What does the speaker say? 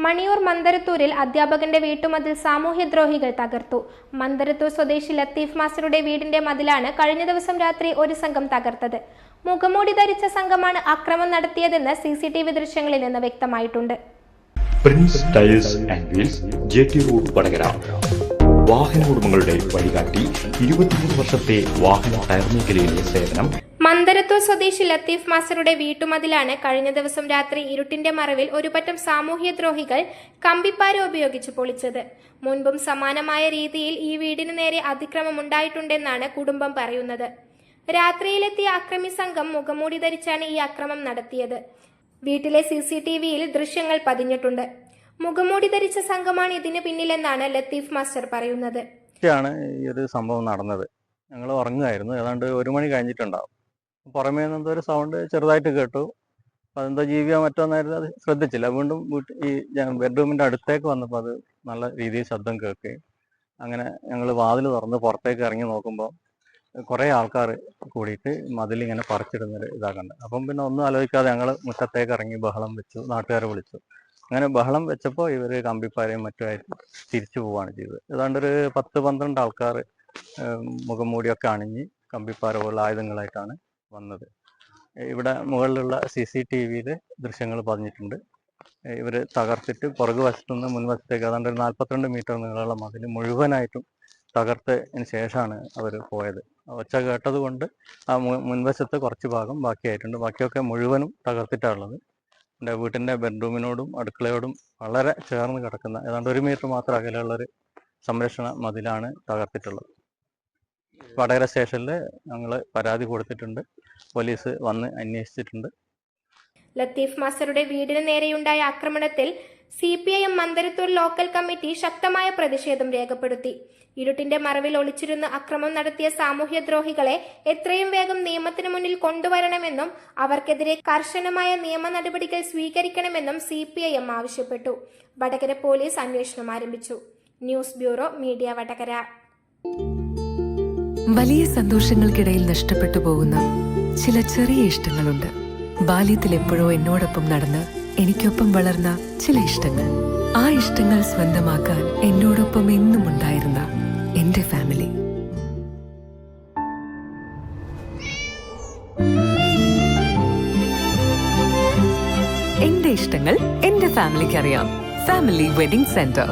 മണിയൂർ മന്ദരത്തൂരിൽ അധ്യാപകന്റെ വീട്ടുമതിൽ സാമൂഹ്യദ്രോഹികൾ തകർത്തു. മന്ദരത്തൂർ സ്വദേശി ലത്തീഫ് മാസ്റ്ററുടെ വീടിന്റെ മതിലാണ് കഴിഞ്ഞ ദിവസം രാത്രി ഒരു സംഘം തകർത്തത്. മുഖംമൂടി ധരിച്ച സംഘമാണ് ആക്രമണം നടത്തിയതെന്ന് CCTV ദൃശ്യങ്ങളിൽ നിന്ന് വ്യക്തമായിട്ടുണ്ട്. Prince Tiles and Wheels, JT road, Vadakara. വാഹന ഉടമകളുടെ വഴികാട്ടി, 23 വർഷത്തെ വാഹന ടയർ മേഖലയിലെ സേവനം. മന്ദരത്തൂർ സ്വദേശി ലത്തീഫ് മാസ്റ്ററുടെ വീട്ടുമതിലാണ് കഴിഞ്ഞ ദിവസം രാത്രി ഇരുട്ടിന്റെ മറവിൽ ഒരുപറ്റം സാമൂഹ്യദ്രോഹികൾ കമ്പിപ്പാര ഉപയോഗിച്ച് പൊളിച്ചത്. മുൻപും സമാനമായ രീതിയിൽ ഈ വീടിന് നേരെ അതിക്രമം ഉണ്ടായിട്ടുണ്ടെന്നാണ് കുടുംബം പറയുന്നത്. രാത്രിയിലെത്തിയ അക്രമി സംഘം മുഖംമൂടി ധരിച്ചാണ് ഈ അക്രമം നടത്തിയത്. വീട്ടിലെ CCTVയിൽ ദൃശ്യങ്ങൾ പതിഞ്ഞിട്ടുണ്ട്. മുഖംമൂടി ധരിച്ച സംഘമാണ് ഇതിന് പിന്നിലെന്നാണ് ലത്തീഫ് മാസ്റ്റർ പറയുന്നത്. ഈ ഒരു സംഭവം നടന്നത് ഞങ്ങൾ ഉറങ്ങുമായിരുന്നു. ഏതാണ്ട് 1 മണി കഴിഞ്ഞിട്ടുണ്ടാവും. പുറമേ നിന്നൊരു ഒരു സൗണ്ട് ചെറുതായിട്ട് കേട്ടു. അതെന്താ ജീവിയോ മറ്റോന്നായിരുന്നു, അത് ശ്രദ്ധിച്ചില്ല. വീണ്ടും ഈ ബെഡ്റൂമിൻ്റെ അടുത്തേക്ക് വന്നപ്പോൾ അത് നല്ല രീതിയിൽ ശബ്ദം കേൾക്കുകയും അങ്ങനെ ഞങ്ങൾ വാതിൽ തുറന്ന് പുറത്തേക്ക് ഇറങ്ങി നോക്കുമ്പോൾ കുറേ ആൾക്കാർ കൂടിയിട്ട് മതിലിങ്ങനെ പറിച്ചിടുന്നൊരു ഇതാക്കണ്ട്. അപ്പം പിന്നെ ഒന്നും ആലോചിക്കാതെ ഞങ്ങൾ മുറ്റത്തേക്ക് ഇറങ്ങി ബഹളം വെച്ചു, നാട്ടുകാരെ വിളിച്ചു. അങ്ങനെ ബഹളം വെച്ചപ്പോൾ ഇവർ കമ്പിപ്പാരയും മറ്റുമായിട്ട് തിരിച്ചു പോവുകയാണ് ചെയ്തത്. ഏതാണ്ടൊരു 10-12 ആൾക്കാർ മുഖംമൂടിയൊക്കെ അണിഞ്ഞ് കമ്പിപ്പാര പോലുള്ള ആയുധങ്ങളായിട്ടാണ് വന്നത്. ഇവിടെ മുകളിലുള്ള CCTVയിൽ ദൃശ്യങ്ങൾ പതിഞ്ഞിട്ടുണ്ട്. ഇവർ തകർത്തിട്ട് പുറകു വശത്തുനിന്ന് മുൻവശത്തേക്ക് ഏതാണ്ട് ഒരു 42 മീറ്റർ നീളമുള്ള മതിൽ മുഴുവനായിട്ടും തകർത്തതിന് ശേഷമാണ് അവർ പോയത്. ഒച്ച കേട്ടത് കൊണ്ട് ആ മുൻവശത്ത് കുറച്ച് ഭാഗം ബാക്കിയായിട്ടുണ്ട്. ബാക്കിയൊക്കെ മുഴുവനും തകർത്തിട്ടാണുള്ളത്. എൻ്റെ വീട്ടിൻ്റെ ബെഡ്റൂമിനോടും അടുക്കളയോടും വളരെ ചേർന്ന് കിടക്കുന്ന ഏതാണ്ട് 1 മീറ്റർ മാത്രം അകലെയുള്ളൊരു സംരക്ഷണ മതിലാണ് തകർത്തിട്ടുള്ളത്. വടകര സ്റ്റേഷനിൽ ഞങ്ങൾ പരാതി കൊടുത്തിട്ടുണ്ട്. പോലീസ് വന്ന് അന്വേഷിച്ചിട്ടുണ്ട്. ലത്തീഫ് മാസ്റ്ററുടെ വീടിന് നേരെയുണ്ടായ ആക്രമണത്തിൽ CPIM മന്ദരത്തൂർ ലോക്കൽ കമ്മിറ്റി ശക്തമായ പ്രതിഷേധം രേഖപ്പെടുത്തി. ഇരുട്ടിന്റെ മറവിൽ ഒളിച്ചിരുന്ന് അക്രമം നടത്തിയ സാമൂഹ്യദ്രോഹികളെ എത്രയും വേഗം നിയമത്തിന് മുന്നിൽ കൊണ്ടുവരണമെന്നും അവർക്കെതിരെ കർശനമായ നിയമ നടപടികൾ സ്വീകരിക്കണമെന്നും CPIM ആവശ്യപ്പെട്ടു. വടകര പോലീസ് അന്വേഷണം ആരംഭിച്ചു. News bureau, media, Vadakara. വലിയ സന്തോഷങ്ങൾക്കിടയിൽ നഷ്ടപ്പെട്ടു പോകുന്ന ചില ചെറിയ ഇഷ്ടങ്ങളുണ്ട്. ബാല്യത്തിൽ എപ്പോഴോ എന്നോടൊപ്പം നടന്ന് എനിക്കൊപ്പം വളർന്ന ചില ഇഷ്ടങ്ങൾ. ആ ഇഷ്ടങ്ങൾ സ്വന്തമാക്കാൻ എന്നോടൊപ്പം എന്നും ഉണ്ടായിരുന്ന എന്റെ ഫാമിലി. എന്റെ ഇഷ്ടങ്ങൾ എന്റെ ഫാമിലിക്ക് അറിയാം. Family wedding centre.